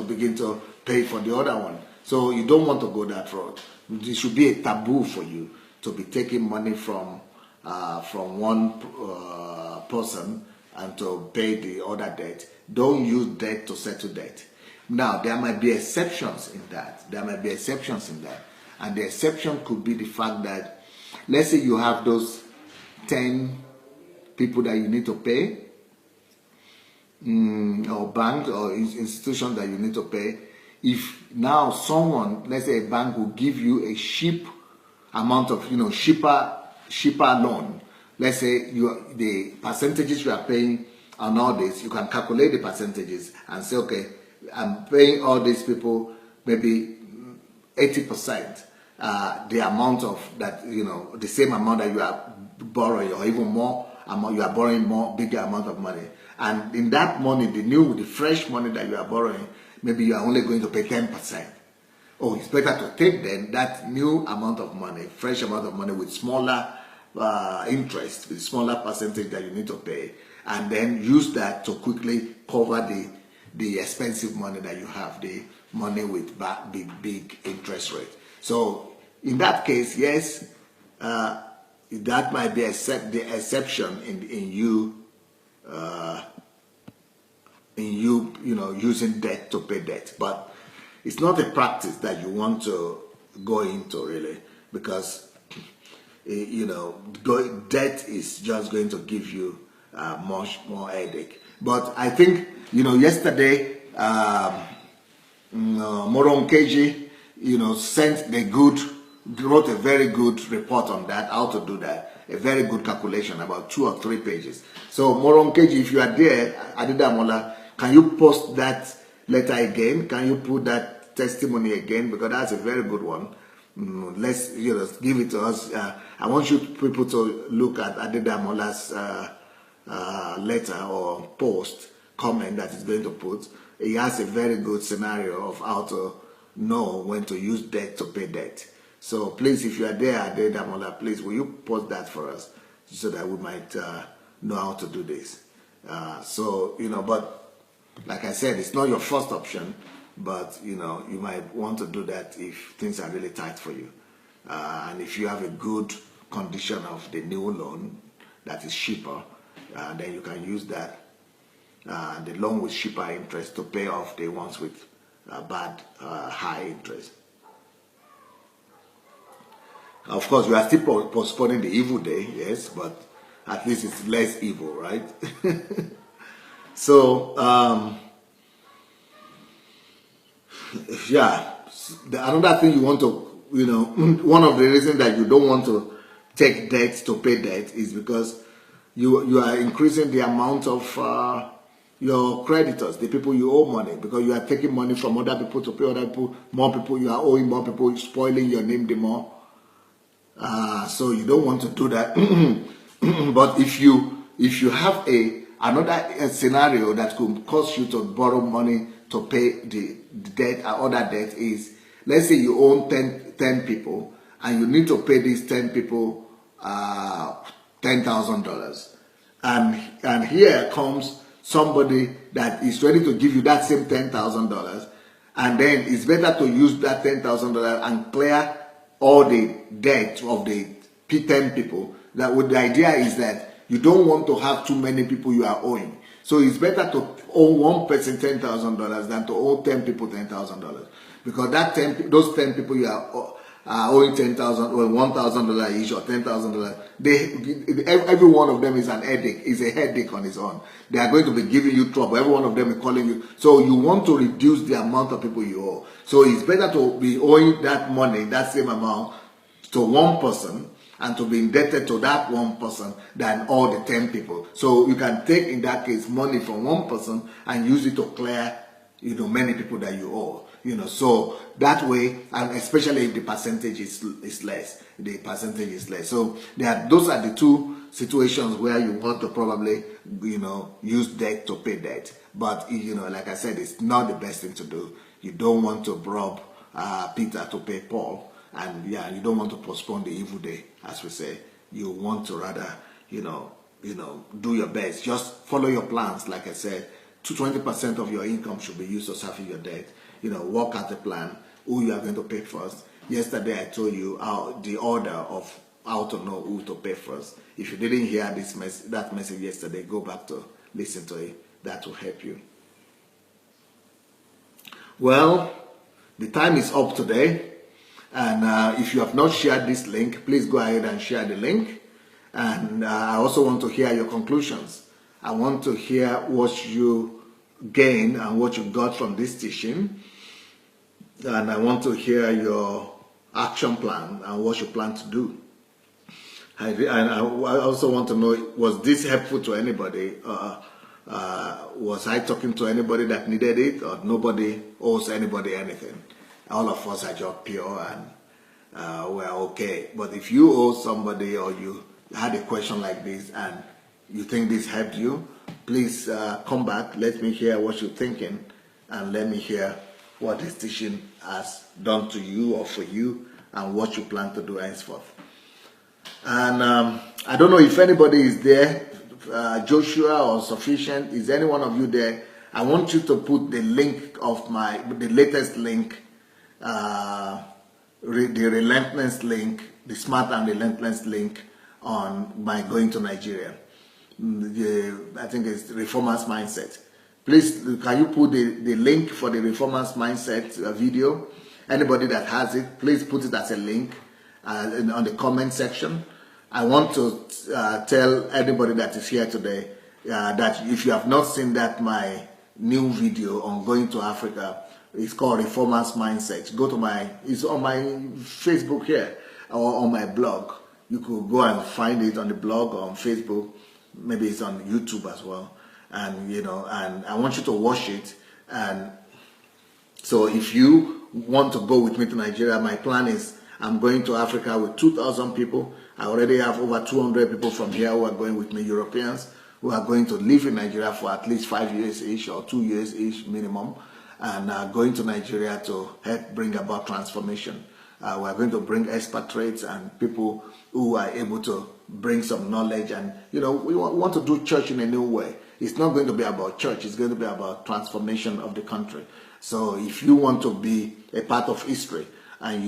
begin to pay for the other one. So you don't want to go that road. It should be a taboo for you to be taking money from one person and to pay the other debt. Don't use debt to settle debt. Now, there might be exceptions in that. And the exception could be the fact that, let's say you have those 10 people that you need to pay, or banks or institutions that you need to pay. If now someone, let's say a bank, will give you a cheap amount of, cheaper loan. Let's say the percentages you are paying on all this, you can calculate the percentages and say, okay, I'm paying all these people maybe 80%, the amount of that, the same amount that you are borrowing, or even more amount, you are borrowing more, bigger amount of money. And in that money, the fresh money that you are borrowing, maybe you are only going to pay 10%. Oh, it's better to take then that new amount of money, fresh amount of money with smaller interest, with smaller percentage that you need to pay, and then use that to quickly cover the expensive money that you have, the money with big interest rate. So in that case, yes, that might be the exception in you using debt to pay debt, but it's not a practice that you want to go into really, because debt is just going to give you much more headache. But I think yesterday Moron KG wrote a very good report on that, how to do that, a very good calculation, about 2 or 3 pages. So Moron KG, if you are there, Adelaja, can you post that letter again? Can you put that testimony again? Because that's a very good one. Let's give it to us. I want you people to look at Adelaja's letter or post, comment that he's going to put. He has a very good scenario of how to know when to use debt to pay debt. So please, if you are there, Adelaja, please, will you post that for us so that we might know how to do this? But like I said, it's not your first option, but you might want to do that if things are really tight for you. And if you have a good condition of the new loan that is cheaper, then you can use that, the loan with cheaper interest, to pay off the ones with high interest. Of course, we are still postponing the evil day, yes, but at least it's less evil, right? So, another thing you want to, one of the reasons that you don't want to take debt to pay debt is because you are increasing the amount of your creditors, the people you owe money, because you are taking money from other people to pay other people. More people you are owing, more people, spoiling your name the more. So you don't want to do that. But if you have another scenario that could cause you to borrow money to pay the debt or other debt is, let's say you own 10 people and you need to pay these 10 people $10,000, and here comes somebody that is ready to give you that same $10,000, and then it's better to use that $10,000 and clear all the debt of the 10 people. The idea is that you don't want to have too many people you are owing. So it's better to owe one person $10,000 than to owe 10 people $10,000, because those 10 people you are owing $10,000 or $1,000 each or $10,000. Every one of them is a headache on its own. They are going to be giving you trouble. Every one of them is calling you. So you want to reduce the amount of people you owe. So it's better to be owing that money, that same amount, to one person, and to be indebted to that one person than all the 10 people. So you can take, in that case, money from one person and use it to clear, many people that you owe. So that way, and especially if the percentage is less, So those are the two situations where you want to probably, use debt to pay debt. But, like I said, it's not the best thing to do. You don't want to rob Peter to pay Paul. And you don't want to postpone the evil day, as we say. You want to rather, do your best. Just follow your plans, like I said. 20% of your income should be used to service your debt. Work out a plan, who you are going to pay first. Yesterday, I told you the order of how to know who to pay first. If you didn't hear that message yesterday, go back to listen to it. That will help you. Well, the time is up today. And if you have not shared this link, please go ahead and share the link. And I also want to hear your conclusions. I want to hear what you gained and what you got from this teaching. And I want to hear your action plan and what you plan to do. And I also want to know, was this helpful to anybody? Was I talking to anybody that needed it, or nobody owes anybody anything? All of us are just pure and we're okay. But if you owe somebody, or you had a question like this and you think this helped you, please come back. Let me hear what you're thinking, and let me hear what this teaching has done to you or for you, and what you plan to do henceforth. And I don't know if anybody is there, Joshua or Sufficient. Is any one of you there? I want you to put the link of the latest link, the relentless link, the smart and relentless link on my going to Nigeria. I think it's the Reformers Mindset. Please, can you put the link for the Reformers Mindset video? Anybody that has it, please put it as a link on the comment section. I want to tell anybody that is here today that if you have not seen my new video on going to Africa, it's called Reformers Mindset. It's on my Facebook here, or on my blog. You could go and find it on the blog or on Facebook. Maybe it's on YouTube as well. And, and I want you to watch it. And so if you want to go with me to Nigeria, my plan is I'm going to Africa with 2,000 people. I already have over 200 people from here who are going with me, Europeans, who are going to live in Nigeria for at least 5 years each, or 2 years each minimum, and going to Nigeria to help bring about transformation. We are going to bring expatriates and people who are able to bring some knowledge, and we want to do church in a new way. It's not going to be about church, it's going to be about transformation of the country. So if you want to be a part of history, and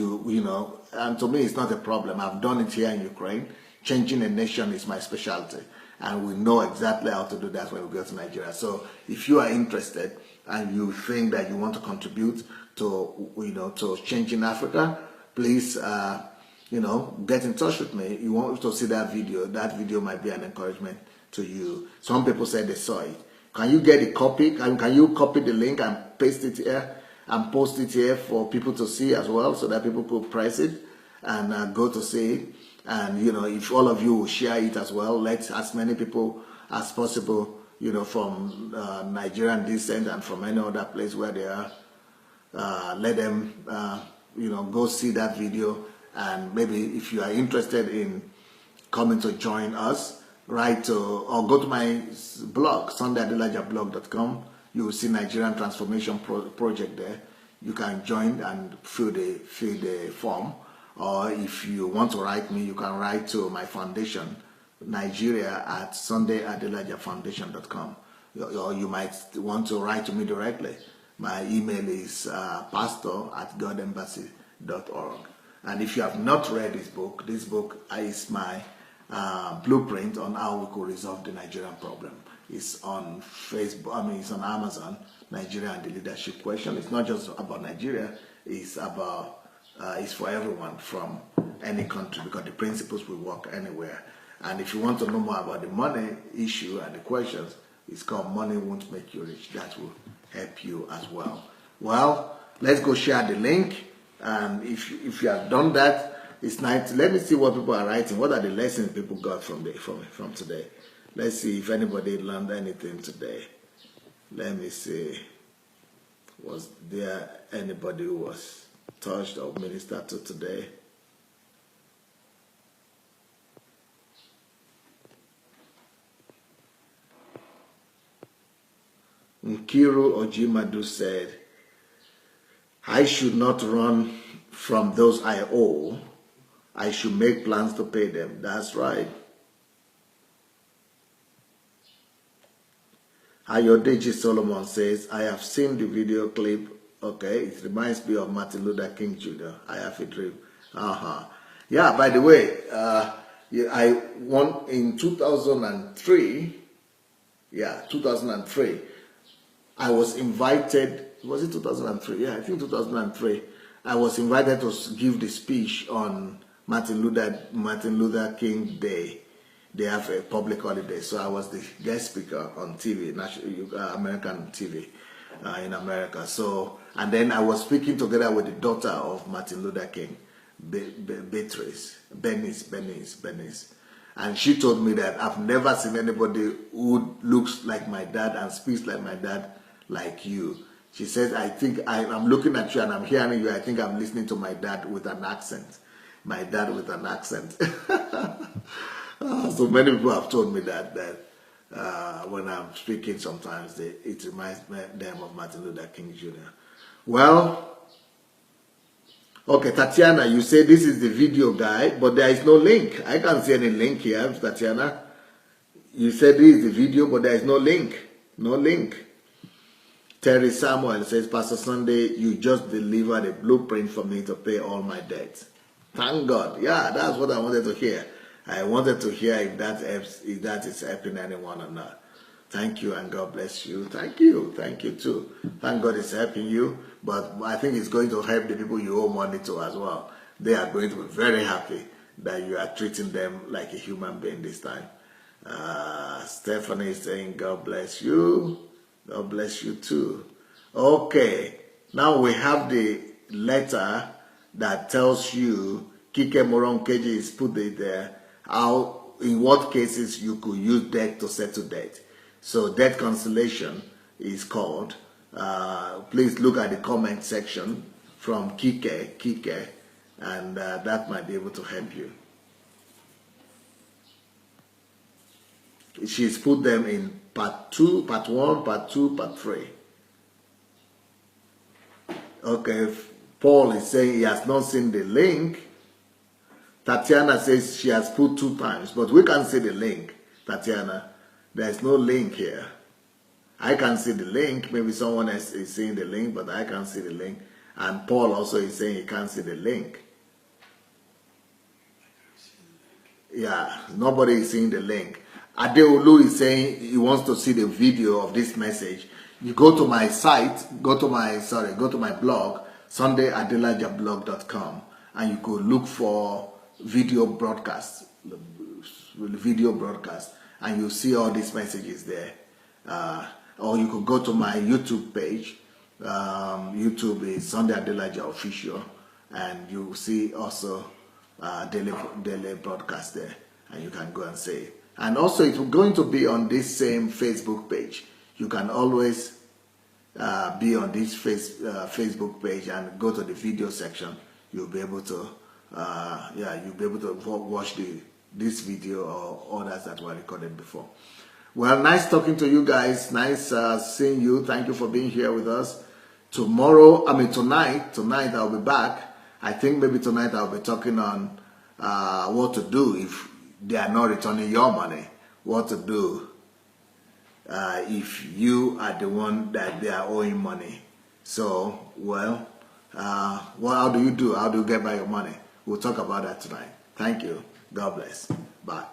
and to me it's not a problem. I've done it here in Ukraine. Changing a nation is my specialty, and we know exactly how to do that when we go to Nigeria. So if you are interested and you think that you want to contribute to to changing Africa, please get in touch with me. You want to see that video? That video might be an encouragement to you. Some people said they saw it. Can you get a copy? Can you copy the link and paste it here and post it here for people to see as well, so that people could press it and go to see it? And if all of you will share it as well, let as many people as possible, from Nigerian descent and from any other place where they are, let them go see that video. And maybe if you are interested in coming to join us, write or go to my blog, SandeiAdelajablog.com. You will see Nigerian Transformation Project there. You can join and fill the form. Or if you want to write me, you can write to my foundation, Nigeria at SandeiAdelajaFoundation.com. Or you might want to write to me directly. My email is pastor@godembassy.org. And if you have not read this book is my blueprint on how we could resolve the Nigerian problem. It's on Facebook, it's on Amazon, Nigeria and the Leadership Question. It's not just about Nigeria, it's about is for everyone from any country, because the principles will work anywhere. And if you want to know more about the money issue and the questions, it's called Money Won't Make You Rich. That will help you as well. Well, let's go share the link. And if you have done that, it's nice. Let me see what people are writing. What are the lessons people got from today? Let's see if anybody learned anything today. Let me see. Was there anybody who was touched or ministered to today? Nkiru Ojimadu said, I should not run from those I owe. I should make plans to pay them. That's right. Ayodeji Solomon says, I have seen the video clip. Okay, it reminds me of Martin Luther King Jr. I have a dream. Yeah, by the way, I won in 2003. Yeah, 2003. I was invited, was it 2003? Yeah, I think 2003. I was invited to give the speech on Martin Luther King Day. They have a public holiday, so I was the guest speaker on TV, American TV in America. So, and then I was speaking together with the daughter of Martin Luther King, Beatrice, Bernice. And she told me that I've never seen anybody who looks like my dad and speaks like my dad like you. She says, I think I'm looking at you and I'm hearing you. I think I'm listening to my dad with an accent. My dad with an accent. So many people have told me that when I'm speaking sometimes, it reminds them of Martin Luther King Jr. Well, okay, Tatiana, you say this is the video guide, but there is no link. I can't see any link here, Tatiana. You said this is the video, but there is no link. No link. Terry Samuel says, Pastor Sunday, you just delivered a blueprint for me to pay all my debts. Thank God. Yeah, that's what I wanted to hear. I wanted to hear if that is helping anyone or not. Thank you and God bless you. Thank you. Thank you too. Thank God it's helping you. But I think it's going to help the people you owe money to as well. They are going to be very happy that you are treating them like a human being this time. Stephanie is saying, God bless you. God bless you too. Okay. Now we have the letter that tells you, Kike Moronkeji is put it there, how, in what cases you could use debt to settle debt. So debt cancellation is called. Please look at the comment section from Kike, and that might be able to help you. She's put them in part 2, part 1, part 2, part 3. Okay, Paul is saying he has not seen the link. Tatiana says she has put 2 times, but we can't see the link, Tatiana. There's no link here. I can't see the link. Maybe someone else is seeing the link, but I can't see the link. And Paul also is saying he can't see the link. Yeah, nobody is seeing the link. Adeolu is saying he wants to see the video of this message. You go to my site, go to my blog, SundayAdelajablog.com, and you could look for video broadcast, and you'll see all these messages there. Or you could go to my YouTube page. YouTube is Sunday Adelaja Official, and you'll see also daily broadcast there, and you can go and see it. And also it's going to be on this same Facebook page. You can always be on this Facebook page and go to the video section. You'll be able to you'll be able to watch this video or others that were recorded before. Well, nice talking to you guys. Nice seeing you. Thank you for being here with us. Tonight I'll be back. I think maybe tonight I'll be talking on what to do if they are not returning your money. What to do if you are the one that they are owing money. So, well, how do you do? How do you get back your money? We'll talk about that tonight. Thank you. God bless. Bye.